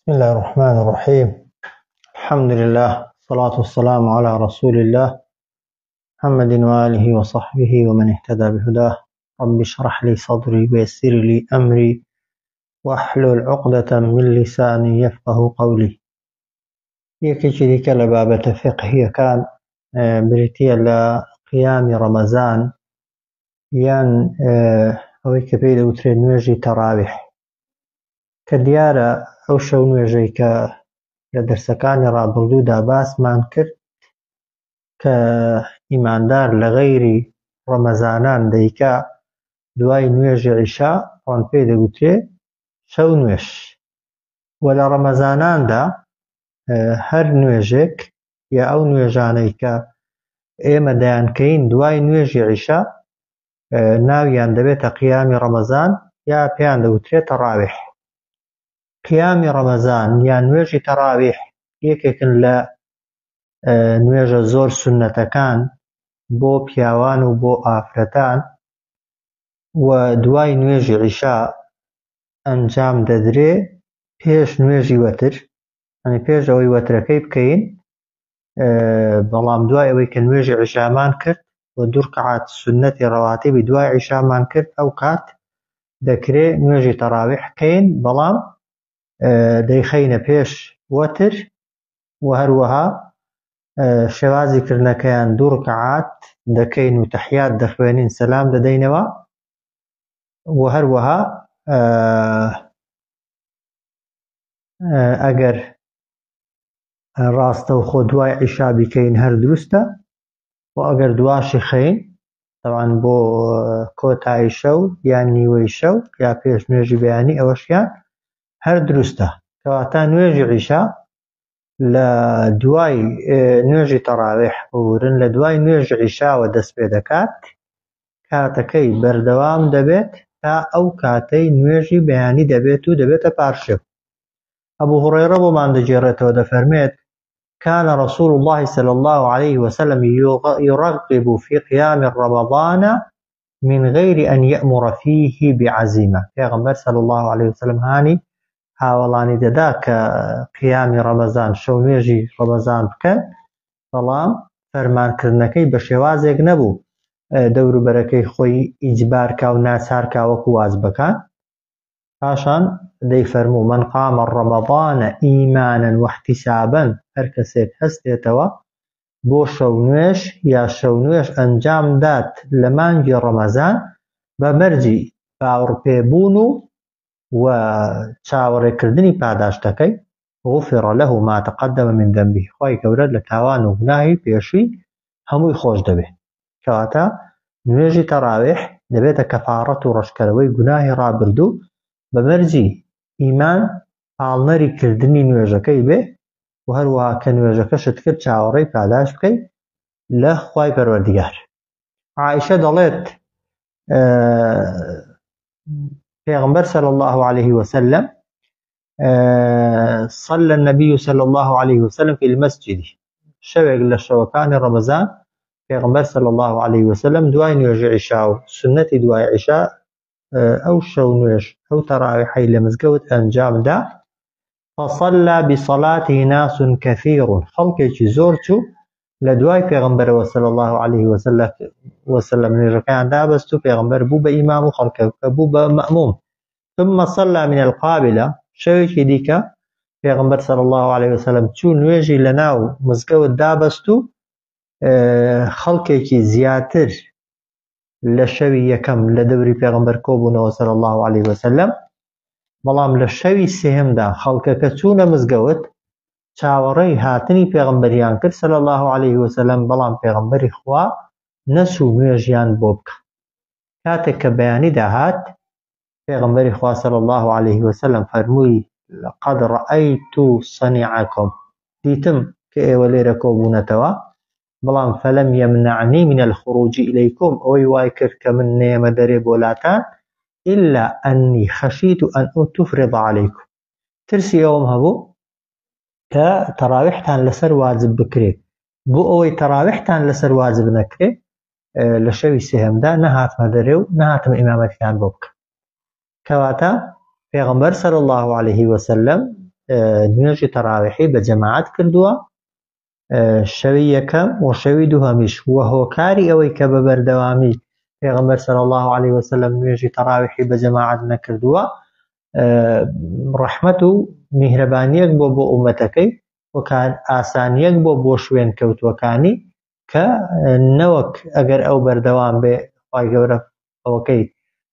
بسم الله الرحمن الرحيم. الحمد لله والصلاة والسلام على رسول الله محمد وآله وصحبه ومن اهتدى بهداه. رب اشرح لي صدري ويسر لي أمري واحلل عقدة من لساني يفقه قولي. يكي لك لبابة فقهية كان بريتيا لقيام رمضان يان أوي كبيرة وترين نوێژی تەراویح کە دیارە ئەو شەو نوێژەی کە لە دەرسەکانی ڕابردوودا باسمان کرد کە ئیماندار لە غەیری ڕەمەزانان دەیکا دوای نوێژی عیشا ئەوان پێی دەگوترێ شەو نوێژ، و لە ڕەمەزاناندا هەر نوێژێک یا ئەو نوێژانەی کە ئێمە دەیانکەین دوای نوێژی عیشا ناویان دەبێتە قیامی ڕەمەزان یا پێیان دەوترێت تەراویح. قیامی ڕەمەزان یان نوێژی تەراویح یەکێکن لە نوێژە زۆر سوننەتەکان بۆ پیاوان و بۆ ئافرەتان، و دوای نوێژی عیشا ئەنجام دەدرێ پێش نوێژی وەتر، یعنی پێش ئەوەی وەترەکەی بکەین، بەڵام دوای ئەوەی کە نوێژی عیشامان کرد و دوو ڕکعات سوننەتی ڕەواتیبی دوای عیشامان کرد، ئەو کات دەکرێ نوێژی تەراویح بکەین، بەڵام دەیخەینە پێش وەتر، و هەروەها شێوازی کردنەکەیان دوو ڕکعات دەکەین و تەحیات دەخوێنین، سەلام دەدەینەوە، و هەروەها ئەگەر ڕاستەوخۆ دوای عیشا بیکەین هەر دروستە، و ئەگەر دواشی خەین تەوان بۆ کۆتایی شەو یان نیوەی شەو یا پێش نوێژی بەیانی ئەوەشیان هەر دروستە. کەواتە نوێژی عیشا لە دوای نوێژی تەراویح بورن لە دوای نوێژی عیشاوە دەست پێ دەکات، کاتەکەی بەردەوام دەبێت تا ئەو کاتەی نوێژی بەیانی دەبێت و دەبێتە پاشێو. ئەبوو هورەیرە بۆمان دەگێڕێتەوە، دەفەرمێت كان رسول الله صلى الله عليه وسلم يرغب في قيام رمضان من غير أن يأمر فيه بعزيمة. پیغمبر صلى الله عليه وسلم هاني هاوڵانی دەدا کە قیامی ڕەمەزان شەو نوێژی ڕەمەزان بکەن، بەڵام فەرمانکردنەکەی بە شێوازێک نەبوو دەوروبەرەکەی خۆی ئیجبارکا و ناچارکا وەکو وازبەکان. پاشان دەیفەرموو من قام الرمضان ئیمانا واحتسابا، هەر کەسێک هەستێتەوە بۆ شەو نوێژ یا شەو نوێژ ئەنجام دات لە مانگی ڕەمەزان بە مەرجی باوەڕپێبوون و چاوەڕێکردنی پاداشتەکەی، غفر له ما تقدم من ذنبه، خوای گەورە لە تاوان و گوناهی پێشووی هەمووی خۆش دەبێت. کەواتە نوێژی تەراویح دەبێتە کەفارەت و ڕەشکەرەوەی گوناهی ڕابردوو بە مەرجی ئیمان، پاڵنەری کردنی نوێژەکەی بێ، و هەروەها کە نوێژەکەشت کرد چاوەڕێی پاداش بکەیت لە خوای پەروەردگار. عائشە دەڵێت پیغمبر صلى الله عليه وسلم صلى النبي صلى الله عليه وسلم في المسجد، شەوێک لە شەوەکانی ڕەمەزان پیغمبر صلى الله عليه وسلم دوای نوێژی عیشا و سنەتی دوای عیشا ئەو شەو نوێژ ئەو تەراویحەی لە مزگەوت ئەنجامدا، فصلى بصلاته ناس كثير، خەڵکێکی زۆر چوو لە دوای پێغەمبەرەوە صلی الله عليه وسلم نوێژەکەیان دابەست و پێغەمبەر بوو بە ئیمام و خەڵکە بوو بە مەئموم. ثم صلى من القابلة، شەوێکی دیکە پێغەمبەر صلی الله عليه وسلم چوو نوێژی لە ناو مزگەوت دابەست و خەڵکێکی زیاتر لە شەوی یەکەم لە دەوری پێغەمبەر کۆبوونەوە صلی الله عليه وسلم، بەڵام لە شەوی سێهەمدا خەڵکەکە چوونە مزگەوت چاوەڕێی هاتنی پێغەمبەریان کرد صلی الله عليه وسلم، بەڵام پێغەمبەری خوا نەچوو نوێژیان بۆ بکە. کاتێک کە بەیانی داهات پێغەمبەری خوا صلی الله عليه وسلم فەرمووی لقد رأيت صنيعكم، دیتم کە ئێوە لێرە کۆبوونەتەوە، بەڵام فلم يمنعني من الخروج إليكم، ئەوەی وای کرد کە من نێمە دەرێ بۆ لاتان، إلا أني خشيت أن تفرض عليكم، ترسی ئەوم هەبوو کە تەراویحتان لەسەر واجب بکرێ، بۆ ئەوەی تەراویحتان لەسەر واجب نەکرێ لە شەوی سێهەمدا نەهاتمە دەرێ و نەهاتم ئیمامەتیان بۆ بکە. کەواتە پێغەمبەر صلی الله عليه وسلم نوێژی تەراویحی بە جەماعەت کردووە شەوی یەکەم و شەوی دووهەمیش وە هۆکاری ئەوەی کە بە بەردەوامی پێغەمبەر صلی الله عليه وسلم نوێژی تەراویحی بە جەماعەت نەکردووە ڕەحمەت و میهرەبانیەک بۆ ئومەتەکەی و ئاسانیەک بۆ شوێن کەوتووەکانی کە نەوەک ئەگەر ئەو بەردەوام بێ خوای گەورە ئەوەکەی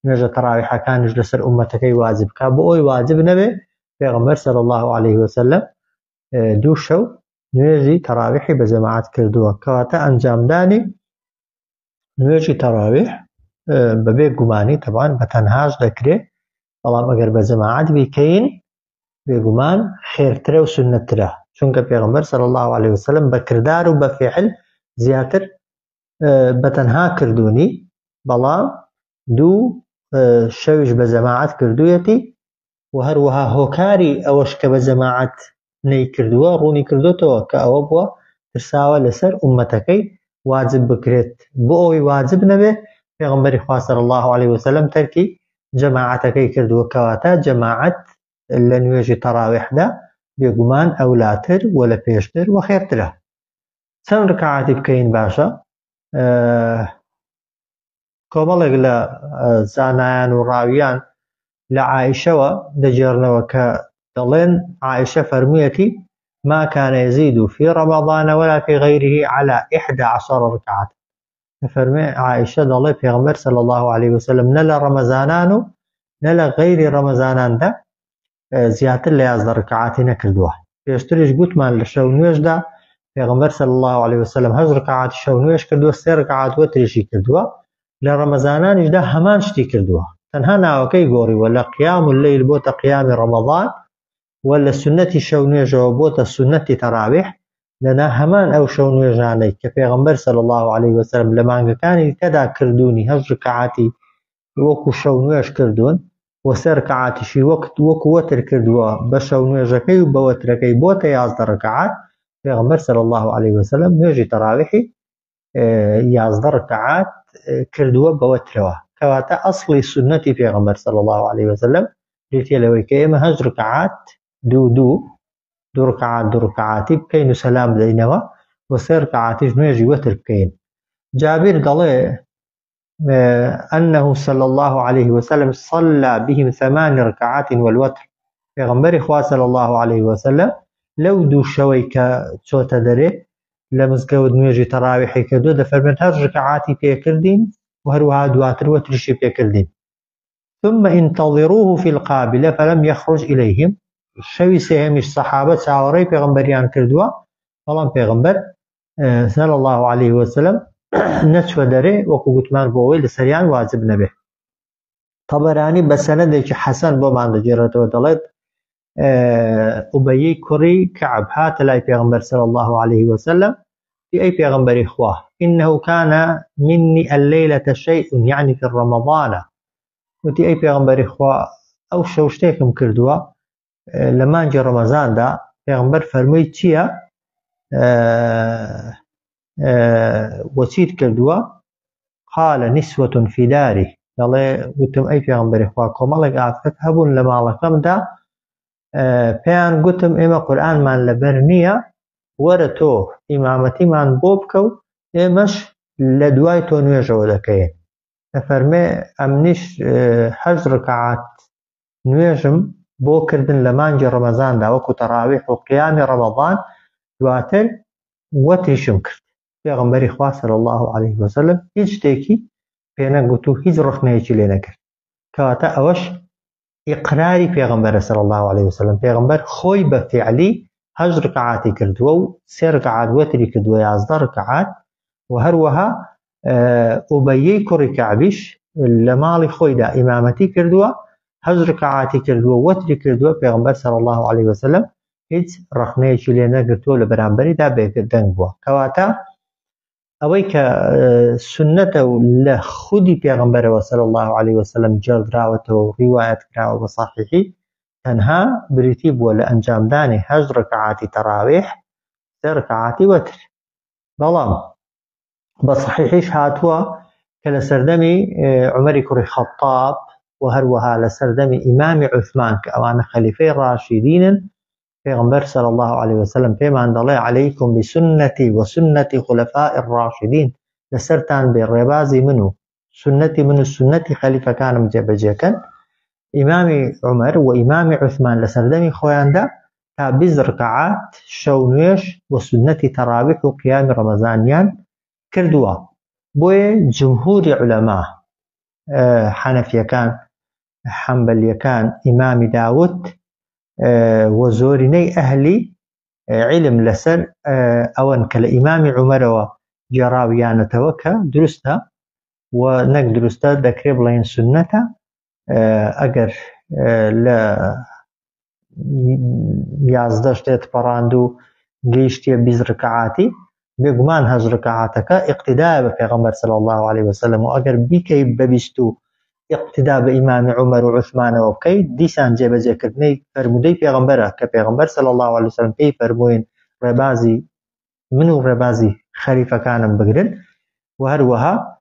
نوێژە تەراویحەکانیش لەسەر ئومەتەکەی واجب بکات بۆ ئەوی واجب نەبێ پێغەمبەر صلی الله عليه وسلم دوو شەو نوێژی تەراویحی بە جەماعەت کردووە کەواتە ئەنجامدانی نوێژی تەراویح بەبێ گومانی طبعاً بە تەنهاش دەکرێت بەڵام ئەگەر بە جەماعەت بیکەین بێگومان خێرترە و سنەتترە چونکە پێغەمبەر صلی الله عليه وسلم بە کردار و بە فعل زیاتر بە تەنها کردوونی بەڵام دوو شەویش بە جەماعەت کردوویەتی و هەروەها هۆکاری ئەوەش کە بە جەماعەت نەیکردووە ڕوونی کردوتەوە کە ئەوە بووە ترساوە لەسەر ئومەتەکەی واجب بکرێت بۆ ئەوی واجب نەبێ پێغەمبەری خوا صلی الله عليه وسلم تەرکی جەماعەتەکەی کردووە کەواتە جەماعەت لە نوێژی تەراویحدا بێگومان ئەولاتر و لە پێشتر و خێرترە چەند ڕکعاتی بکەین باشە کۆمەڵێک لە زانایان و ڕاویان لە عائیشەوە دەجێڕنەوە کە دەڵێن عائیشە فەرموویەتی ما كان يزيد في رمضان ولا في غيره على 11 ركعة فەرمێ عائیشە دەڵێ پێغەمبەر صلی الله عليه وسلم نە لە ڕەمەزانان و نە لە غەیری ڕەمەزاناندا زیاتر لە 11 ڕکعاتی نەکردووە پێشتریش گوتمان لە شەو نوێژدا پێغەمبەر صلی الله عليه وسلم 8 ڕکعاتی شەو نوێژ کردووە 3 ڕکعات وەتریشی کردووە لە ڕەمەزانانیشدا هەمان شتی کردووە تەنها ناوەکەی گۆڕیوە لە قیام الليل بۆتە قیامی ڕەمەضان و لە سنەتی شەو نوێژەوە بۆتە سنەتی تەراویح لەنا هەمان ئەو شەو نوێژانەی کە پێغەمبەر صلی الله عليه وسلم لە مانگەکانی تەدا کردوونی 8 ڕکعاتی وەکو شەو نوێژ کردوون و 3 ڕکعاتیشی وەکو وەتر کردووە بە شەو نوێژەکەی و بە وەترەکەی بۆتە 11 ڕکعات پێغەمبەر صلی الله عليه وسلم نوێژی تەراویحی 11 ڕکعات کردووە بە وەترەوە کەواتە ئەسڵی سنەتی پێغەمبەر صلی الله عليه وسلم لێتێ لەوەی کە ئێمە 8 ڕکعات دوو ڕکعاتی بکەین و سەلام بدەینەوە و 3 ڕکعاتیش نوێژی وەتر بکەین جابر دەڵێ أنه صلى الله عليه وسلم صلى بهم 8 ركعات والوتر پێغەمبەری خوا صلی الله عليه وسلم لەو دوو شەوەی کە چۆتە دەرێ لە مزگەوت نوێژی تەراویحی کردووە دەفەرمێت 8 ڕکعاتی پێکردین و هەروەها دواتر وەتریشی پێکردین ثم انتظروه في القابلة فلم يخرج إليهم شەوی سێهەمیش سەحابە چاوەڕێی پێغەمبەریان کردووە بەڵام پێغەمبەر صلی الله عليه وسلم نەچوە دەرێ وەکو گوتمان بۆ ئەوەی لەسەریان واجب نەبێ تەبەرانی بە سەنەدێکی حەسەن بۆمان دەگێڕێتەوە دەڵێت ئوبەیی کوڕی کەعب هاتە لای پێغەمبەر صلی الله عليه وسلم ئەی پێغەمبەری خوا إنه كان مني الليلة شيء يعني في رمضان وتی ئەی پێغەمبەری خوا ئەو شەو شتێکم کردووە لە مانگی ڕەمەزاندا پێغەمبەر فەرمووی چییە وەچیت کردووە قال نسوة في داري دەڵێ گوتم ئەی پێغەمبەری خوا کۆمەڵێک ئافرەت هەبوون لە ماڵەکەمدا پێیان گوتم ئێمە قورئانمان لەبەر نییە وەرە تۆ ئیمامەتیمان بۆ بکە و ئێمەش لە دوای تۆ نوێژەوە دەکەین دەفەرمێ ئەمنیش 8 ڕکعات نوێژم بۆ کردن لە مانگی ڕەمەزاندا وەکو تەراویح و قیامی ڕەمەضان دواتر وەتریشم کرد پێغەمبەری خوا صلی الله عليه وسلم هیچ شتێکی پێ نەگوت و هیچ ڕخنەیەکی لێ نەکرد کەواتە ئەوەش ئیقراری پێغەمبەرە صلی الله عليه وسلم پێغەمبەر خۆی بە فعلی 8 ڕکعاتی کردووە و 3 ڕکعات وەتری کردووە 11 ڕکعات و هەروەها ئوبەیی کوڕی کەعبیش لە ماڵی خۆیدا ئیمامەتی کردووە 8 ڕکعاتی کردووە وەتری کردووە پێغەمبەر صلی الله عليه وسلم هیچ ڕخنەیەکی لێ نەگرتووە لە بەرامبەریدا بێدەنگ بووە کەواتە ئەوەی کە سنەتە و لە خودی پێغەمبەرەوە صلی الله عليه وسلم جێڕدراوەتەوە و ڕیوایەت کراوە بە صحیحی تەنها بریتی بووە لە ئەنجامدانی 8 ڕکعاتی تەراویح 3 ڕکعاتی وەتر بەڵام بە صحیحیش هاتووە کە لە سەردەمی عومەری کوڕی خەتاب و هەروەها لە سەردەمی ئیمامی عوسمان کە ئەوانە خەلیفەی ڕاشیدینن پیغمبر صلى الله عليه وسلم فيما أن الله عليكم بسنتي وسنة خلفاء الراشدين لسرتان بالربازي منه سنتي من السنة خليفة كان مجبجيكا إمام عمر وإمام عثمان لسردمي خواندا تابز ركعات شونيش وسنة تراويح وقيام رمضانيان كردوا بوي جمهور علماء حنفية كان حنبلية كان إمام داود وزوريني أهلي علم لسر أوان كالإمام عمر وجراويان توكا درستا ونك درستا دكريب لين سنة أجر لا يازدش تتبراندو جيشتي بيز ركعاتي بيقمان هز ركعاتك اقتداء بفيغمبر صلى الله عليه وسلم وأجر بيكي ببستو اقتداء بإمام عمر وعثمان وبكي ديسان جيب ذكرني فرمودي بيغمبره كبيغمبر صلى الله عليه وسلم كي فرموين ربازي منو ربازي خليفة كان بقرن وهروها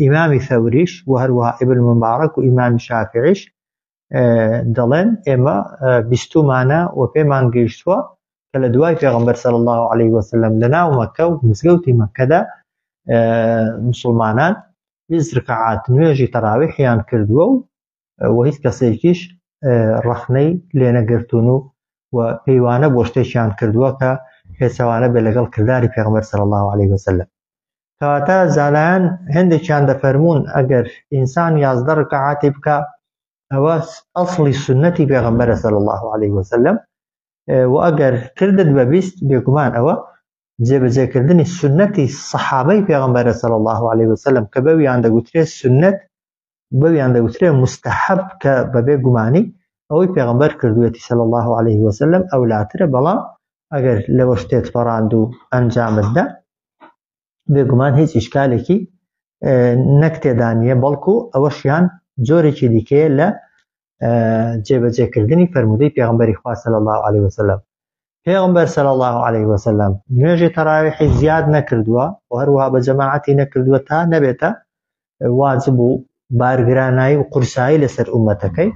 إمام ثوريش وهروها ابن المبارك وإمام شافعيش دلن إما بستو معنا وبيمان قيشتوا كالدواي بيغمبر صلى الله عليه وسلم لنا ومكة ومسقوتي مكة مسلمانان بيز ركعات نوێژی تەراویحیان کردووە و هیچ کەسێکیش ڕەخنەی لێ نەگرتوون و پەیوانە بۆ شتێکیان کردووە کە پێچەوانە بێ لەگەڵ کرداری پێغەمبەر صلی الله عليه وسلم. کەواتە زانایان هەندێکیان دەفەرموون ئەگەر ئینسان 11 ڕکعاتی بکە ئەوە ئەسڵی سنەتی پێغەمبەرە صلی الله عليه وسلم و ئەگەر کردت بە 20 بێگومان ئەوە جێبەجێکردنی سنەتی سەحابەی پێغەمبەرە صلی الله عليه وسلم کە بەویان دەگوترێت سنەت بەویان دەگوترێت مستەحەب کە بەبێ گومانی ئەوەی پێغەمبەر کردوێتی صلی الله عليه وسلم ئەولاترە بەڵام ئەگەر لەوە شتێت پەڕاند و ئەنجامتدا بێگومان هیچ ئیشکالێکی نەک تێدا نیە بەڵکو ئەوەشیان جۆرێکی دیکەیە لە جێبەجێکردنی فەرموودەی پێغەمبەری خوا صلی الله عليه وسلم. پێغەمبەر صلی الله عليه وسلم نوێژی تەراویحی زیاد نەکردووە و هەروەها بە جەماعەتی نەکردووە تا نەبێتە واجب و بارگرانایی و قورسایی لەسەر ئومەتەکەی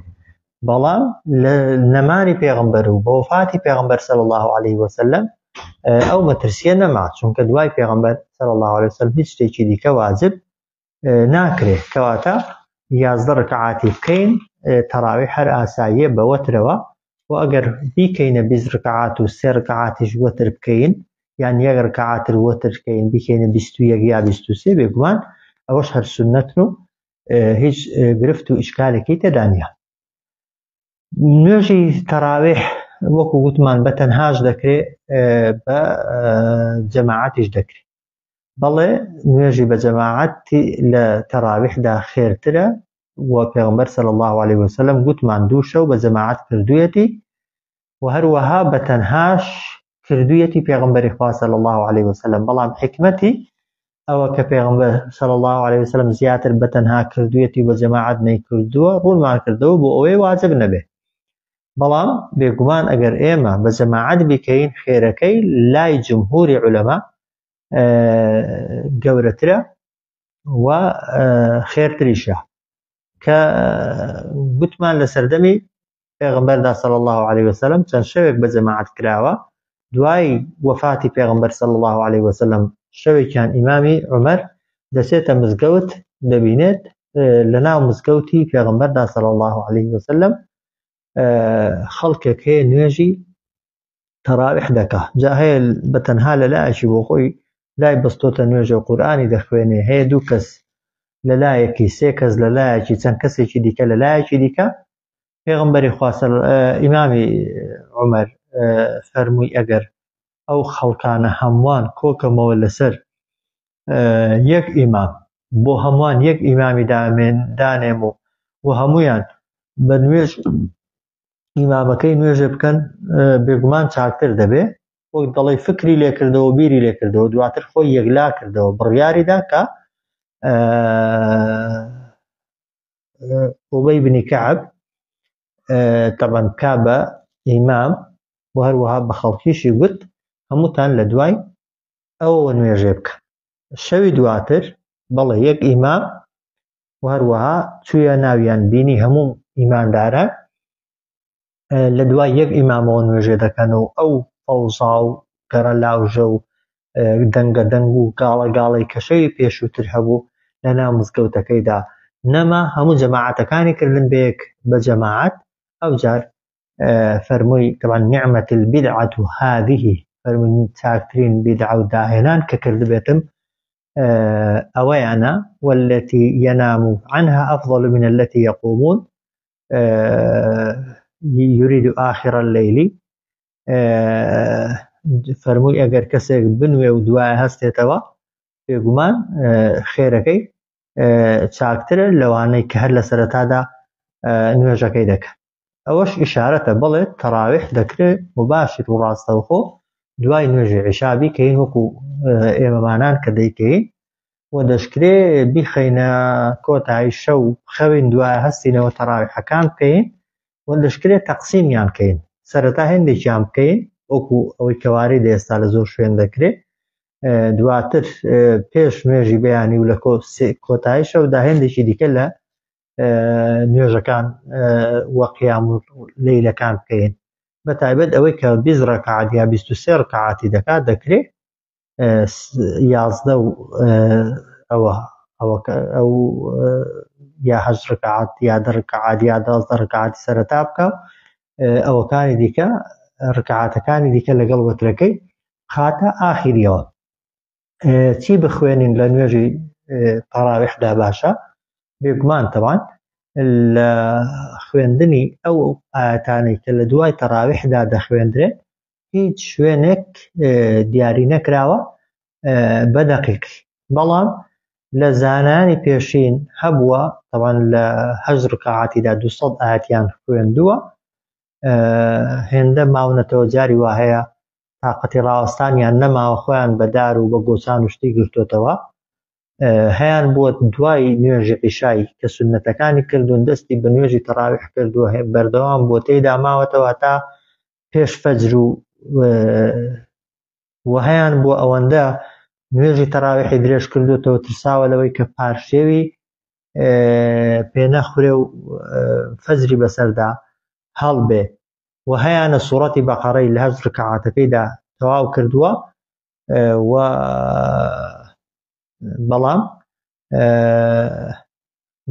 بەڵام لە نەمانی پێغەمبەر و بە وفاتی پێغەمبەر صلی الله عليه وسلم ئەو مەترسیە نەما چونکە دوای پێغەمبەر صلی الله عليه وسلم هیچ شتێکی دیکە واجب ناکرێت کەواتە 11 ڕکعاتی بکەین تەراویح هەر ئاساییە بە وەترەوە و ئەگەر بیکەینە 20 ڕکعات و 3 ڕکعاتیش وەتر بکەین یان 1 ڕکعاتر وەتر بکەین بیکەینە 21 یا 23 بێگومان ئەوەش هەر سنەتن و هیچ گرفت و ئیشکالێکی تێدا نیە. نوێژی تەراویح وەکو گوتمان بە تەنهاش دەکرێت بە جەماعەتیش دەکرێت بەڵێ نوێژی بە جەماعەتی لە تەراویحدا خێرترە و پێغەمبەر صلی الله عليه وسلم گوتمان دوو شەو بە جەماعەت کردوویەتی و هەروەها بە تەنهاش کردوویەتی پێغەمبەری خوا صلی الله عليه وسلم بەڵام حکمەتی ئەوە کە پێغەمبەر صلی الله عليه وسلم زیاتر بە تەنها کردوویەتی و بە جەماعەت نەیکردووە ڕوونمان کردەوە بۆ ئەوەی واجب نەبێ بەڵام بێگومان ئەگەر ئێمە بە جەماعەت بیکەین خێرەکەی لای جمهوری عولەما گەورەترە و خێرتریشە کە گوتمان لە سەردەمی پێغەمبەردا صلی الله عليه وسلم چەند شەوێک بە جەماعەت کراوە دوای وفاتی پێغەمبەر صلی الله عليه وسلم شەوێکیان ئیمامی عومەر دەچێتە مزگەوت دەبینێت لەناو مزگەوتی پێغەمبەردا صلی الله عليه وسلم خەڵکێک هەیە نوێژی تەراویح دەکا جا هەیە بەتەنها لەلایەکی بۆ خۆی لای بەستۆتە نوێژە و قورئانی دەخوێنێ هەیە دوو کەس لەلایەکی سێ کەس لەلایەکی چەند کەسێکی دیکە لەلایەکی دیکە پێغەمبەری خوا ئیمامی عومەر فەرمووی ئەگەر ئەو خەڵکانە هەمووان کۆکەمەوە لەسەر یەک ئیمام بۆ هەمووان یەک ئیمامی دانێم و هەموویان بە نوێژ ئیمامەکەی نوێژە بکەن بێگومان چاکتر دەبێ وەک دەڵێ فکری لێکردەوە بیری لێکردەوە دواتر خۆی یەکلا کردەوە بڕیاریدا کە ئوبەی بن کەعب طبعا کا بە ئیمام و هەروەها بە خەڵکیشی گوت هەمووتان لە دوای ئەوە نوێژێ بکەن شەوی دواتر بەڵێ یەک ئیمام و هەروەها چوویە ناویان بینی هەموو ئیماندارە لە دوای یەک ئیمامەوە نوێژێ دەکەن و ئەو ئەوزا و گەڕە لاوژە و دەنگە دەنگ و گاڵە گاڵی کەشەوی پێشووتر هەبوو لە ناو مزگەوتەکەیدا نەما هەموو جەماعەتەکانی کردن بەیەک بە جەماعەت ئەوجار فەرمووی طبعا نعمة البدعة هذه فەرمووی چاکترین بیدعە و داهێنان کە کردبێتم ئەوەیانە والتي ينام عنها أفضل من التي يقومون يريد آخر الليل فەرمووی ئەگەر کەسێک بنوێ و دوایە هەستێتەوە بێگومان خێرەکەی چاکترە لەوانەی کە هەر لە سەرەتادا نوێژەکەی دەکات. ئەوەش ئیشارەتە بڵێت تەراویح دەکرێت مباشر و ڕاستەوخۆ دوای نوێژی عیشا بیکەین وەکو ئێمەمانان کە دەیکەین و دەشکرێ بیخەینە کۆتایی شەو خەوین دوایە هەستینەوە تەراویحەکان بکەین و دەشکرێت تەقسیمیان بکەین سەرەتا هێندێکیان بکەین وەکو ئەوەی کەواری ئێستا لە زۆر شوێن دەکرێت دواتر پێش نوێژی بەیانی و لە کۆتایی شەودا هێندێکی دیکە لە نوێژەکان وە قیام لەیلەکان بکەین بە تایبەت ئەوەی کە 20 ڕەکعات یا 23 ڕەکعاتی دەکات دەکرێت 11 و ئەو یا 8 ڕەکعات یا 10 ڕەکعات یا 12 ڕەکعاتی سەرەتا بکە ئەوەکانی دیکە ڕەکعاتەکانی دیکە لەگەڵ وەترەکەی خاتە ئاخریەوە. چی بخوێنین لە نوێژی تەراویحدا باشە؟ بێگومان طبعا لە خوێندنی ئەو ئاەتانەی کە لە دوای تەراویحدا دەخوێندرێت هیچ شوێنێک دیاری نەکراوە بەدەقیق بەڵام لە زانانی پێشین هەبووە طبعا لە 8 ڕەکعاتیدا 200 ئاەتیان خوێندووە هێندە ماونەتەوە جاری وا هەیە تاقەتی ڕاوەستانیان نەماوە خۆیان بەدار و بە گۆچان و شتی گرتوتەوە هەیان بووە دوای نوێژی عیشای کە سونەتەکانی کردوون دەستی بە نوێژی تەراویح کردووە بەردەوام بۆ تێیدا ماوەتەوە تا پێش فەجر و هەیان بووە ئەوەندە نوێژی تەراویحی درێژ کردوتەوە ترساوە لەوەی کە پارشێوی پێنەخورێ و فەجری بەسەردا هەڵبێ و هەیانە سوڕەتی بەقەرەی لە 8 ڕەکعاتەکەیدا تەواو کردووە و بەڵام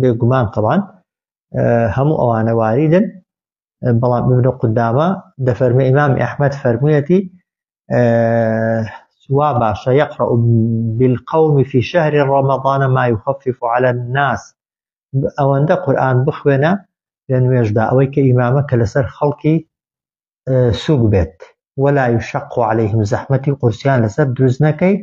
بێگومان طبعا هەموو ئەوانە واریدن بەڵام ابن قودامە دەفەرمێ ئیمامی ئەحمەد فەرموویەتی وا باشە يقرأ بالقوم في شهر رمضان ما يخفف على الناس ئەوەندە قورئان بخوێنە لە نوێژدا ئەوەی کە ئیمامە کە لەسەر خەڵکی سووک بێت ولا يشق عليهم زەحمەتی قورسیان لەسەر دروست نەکەی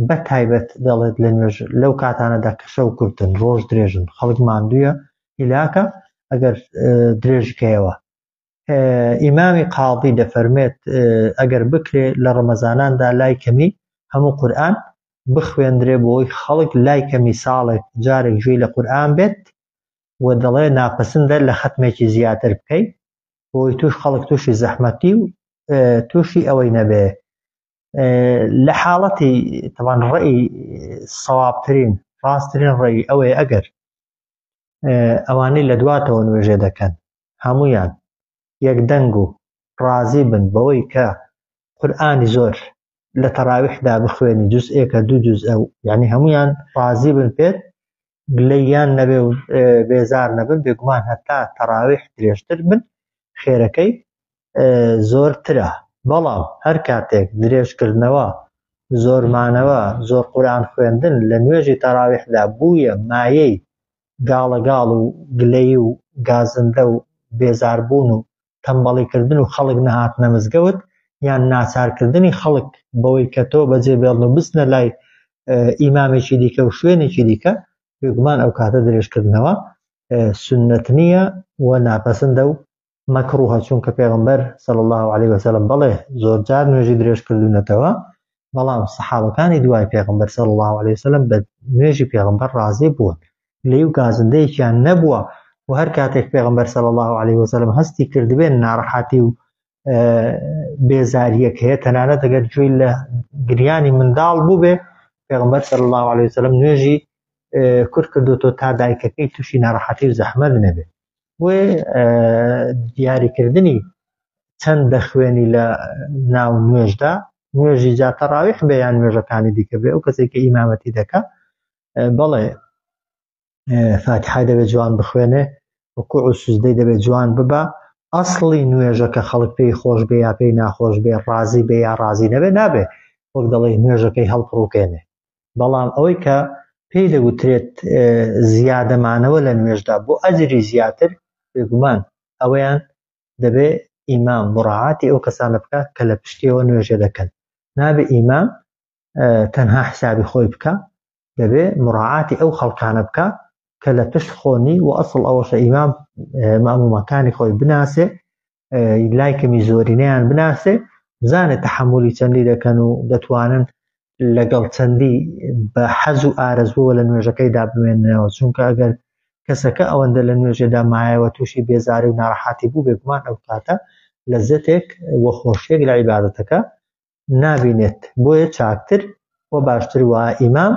بە تایبەت دەڵێت لە نوێژ لەو کاتانەدا کە شەو کورتن ڕۆژ درێژن خەڵک ماندوویە هیلاکە ئەگەر درێژکەیەوە ئیمامی قاضی دەفەرمێت ئەگەر بکرێ لە ڕەمەزاناندا لای کەمی هەموو قورئان بخوێندرێ بۆی خەڵک لای کەمی ساڵێک جارێک گوێی لە قورئان بێت و دەڵێ ناپەسندە لە ختمێکی زیاتر بکەیت بۆی توش خەڵک تووشی زەحمەتی و تووشی ئەوەی نەبێ لە حاڵەتی طبعا ڕێی سەوابترین ڕاستترین ڕێی ئەوەیە ئەگەر ئەوانەی لە دواتەوە نوێژێ دەکەن هەمویان یەکدەنگ و ڕازی بن بەوەی کە قورئانی زۆر لە تەراویحدا بخوێنی جوزئێکە دوو جوزئە یعنی هەمویان ڕازی بن پێت گلەییان نەبێ و بێزار نەبن بێگومان هەتا تەراویح درێژتر بن خێرەکەی زۆرترە بەڵام هەر کاتێک درێژکردنەوە زۆرمانەوە زۆر قورئان خوێندن لە نوێژی تەراویحدا بوویە مایەی گاڵەگاڵ و گلەیی و گازندە و بێزاربوون و تەمبەڵیکردن و خەڵک نەهاتنە مزگەوت یان ناچارکردنی خەڵک بەوەی کە تۆ بەجێ بێڵن و بچنە لای ئیمامێکی دیکە و شوێنێکی دیکە بێگومان ئەو کاتە درێژکردنەوە سنەت نییە و ناپەسندە و مەکروهە چونکە پێغەمبەر صلی الله عليه وسلم بەڵێ زۆر جار نوێژی درێژ کردوونەتەوە بەڵام سەحابەکانی دوای پێغەمبەر صلی الله عليه وسلم بە نوێژی پێغەمبەر ڕازی بوون لێی و گازندەیەکیان نەبووە و هەر کاتێک پێغەمبەر صلی الله عليه وسلم هەستی کردبێن ناڕەحەتی و بێزاریەک هەیە تەنانەت ئەگەر گوێی لە گریانی منداڵ بوو بێ پێغەمبەر صلی الله عليه وسلم نوێژی کورت کردوتەوە تا دایکەکەی تووشی ناڕەحەتی و زەحمەت نەبێت و دیاریکردنی چەند دەخوێنی لە ناو نوێژدا، نوێژی جا تەڕاویح بێ یان نوێژەکانی دیکە بێ، ئەو کەسێک کە ئیمامەتی دەکا بەڵێ فاتحای دەبێت جوان بخوێنێ، ڕکوع و سوجدەی دەبێت جوان ببە، ئەسڵی نوێژەکە خەڵک پێی خۆش بێ یا پێی ناخۆش بێ، ڕازی بێ یا ڕازی نەبێ، نابێ وەک دەڵێ نوێژەکەی هەڵپڕوکێنێ. بەڵام ئەوەی کە پێی دەگوترێت زیادەمانەوە لە نوێژدا بۆ ئەجری زیاتر، بێگومان ئەوەیان دەبێ ئیمام مڕاعاتی ئەو کەسانە بکە کە لە پشتیەوە نوێژە دەکەن. نابێ ئیمام تەنها حسابی خۆی بکە، دەبێ مڕاعاتی ئەو خەڵکانە بکە کە لە پشت خۆنی و ئەسڵ ئەوەشە ئیمام مامومەکانی خۆی بناسێ، لای کەمی زۆرینەیان بناسێ، بزانێت تەحمولی چەندی دەکەن و دەتوانن لەگەڵ چەندی بە حەز و ئارەزووە لە نوێژەکەیدا بمێننەوە. چونکە ئەگەر کەسەکە ئەوەندە لە نوێژێدا مایەوە تووشی بێزاری و ناڕەحاتی بوو، بێگومان ئەو کاتە لەزەتێک وە خۆشیێک لە عیبادەتەکە نابینێت. بۆیە چاکتر و باشتر وایە ئیمام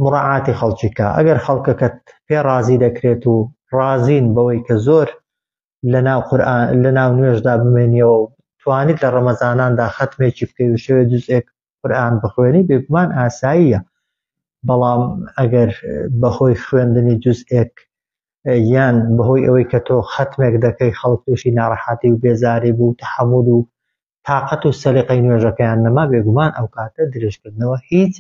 مڕاعاتی خەڵکیکە. ئەگەر خەڵکەکەت پێ ڕازی دەکرێت و ڕازین بەوەی کە زۆر لە ناو نوێژدا بمێنیەوە و توانیت لە ڕەمەزاناندا ختمێکی بکەی و شەوێ جوزئێک قورئان بخوێنی، بێگومان ئاساییە. بەڵام ئەگەر بەهۆی خوێندنی جوزئێک یان بەهۆی ئەوەی کە تۆ ختمێک دەکەی خەڵک تووشی ناڕەحاتی و بێزاری بوو، تەحموڵ و تاقەت و سەلیقەی نوێژەکەیان نەما، بێگومان ئەو کاتە درێژکردنەوە هیچ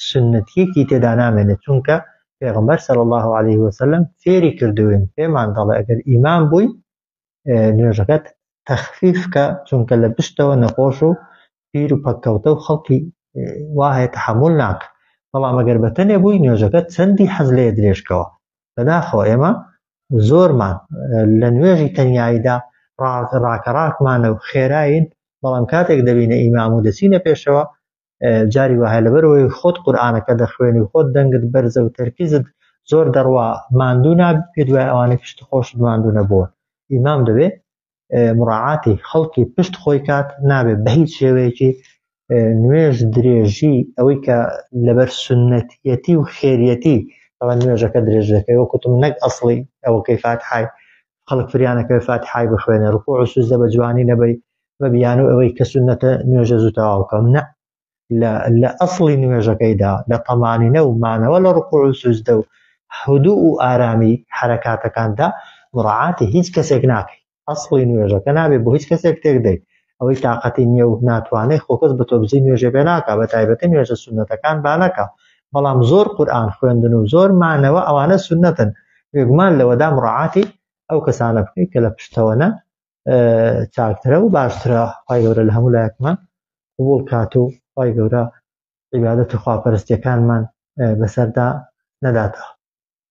سنەتیەکی تێدا نامێنێت. چونکە پێغەمبەر صلی الله عليه وسلم فێری کردوین، پێمان دەڵێ ئەگەر ئیمام بووی نوێژەکەت تەخفیفکە، چونکە لە پشتەوە نەخۆش و پیر و پەککەوتە و خەڵکی وایە تەحموڵ ناکە. بەڵام ئەگەر بەتەنێ بووی نوێژەکەت چەندی حەز لێ درێژکەوە. بەداخەوە ئێمە زۆرمان لە نوێژی تەنیاییدا ڕاکەڕاکمانە و خێراین، بەڵام کاتێک دەبینە ئیمام و دەچینە پێشەوە جاری وایە لەبەرەوەی خۆت قورئانەکە دەخوێنی و خۆت دەنگت بەرزە و تەرکیزت زۆر دەڕوا، ماندوو نابی، پێ دوای ئەوانەی پشت خۆشت ماندوو نەبووە. ئیمام دەبێ مڕاعاتی خەڵکی پشت خۆی کات، نابێت بە هیچ شێوەیەکی نوێژ درێژی ئەوەی کە لەبەر سنەتیەتی و خێریەتی ئەوە نوێژەکە درێژ دەکەی. وەکوتم نەک ئەسڵی ئەوەکەی فاتحای خەڵک فریانەکەی فاتحای بخوێنێ، ڕکوع و سوجدە بە جوانی نەبەی بە بیانوو ئەوەی کە سنەتە نوێژە زوو تەواو بکەم. نە، لە ئەسڵی نوێژەکەیدا لە تەمانینە و مانەوە لە ڕکوع و سوجدە و هودوء و ئارامی حرەکاتەکاندا مڕاعاتی هیچ کەسێک ناکەی. ئەسڵی نوێژەکە نابێت بۆ هیچ کەسێک تێک دەی، ئەوەی تااقەتی نییە و ناتوانێت خۆکەس بە تۆ بزی نوێژە پێ ناکە، بە تایبەتی نوێژە سونەتەکان با نەکە. بەڵام زۆر قورئان خوێندن و زۆر مانەوە ئەوانە سونەتن، بێگومان لەوەدا مڕاعاتی ئەو کەسانە بکەی کە لە پشتەوەنە چاکترە و باشترە. خوای گەورە لە هەموو لایەکمان قبوڵ کات و خوای گەورە عیبادەت و خواپەرستیەکانمان بەسەردا نەداتەوە.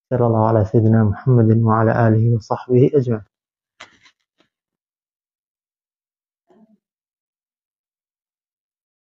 صلى الله على سيدنا محمد وعلى آله وصحبه أجمعين.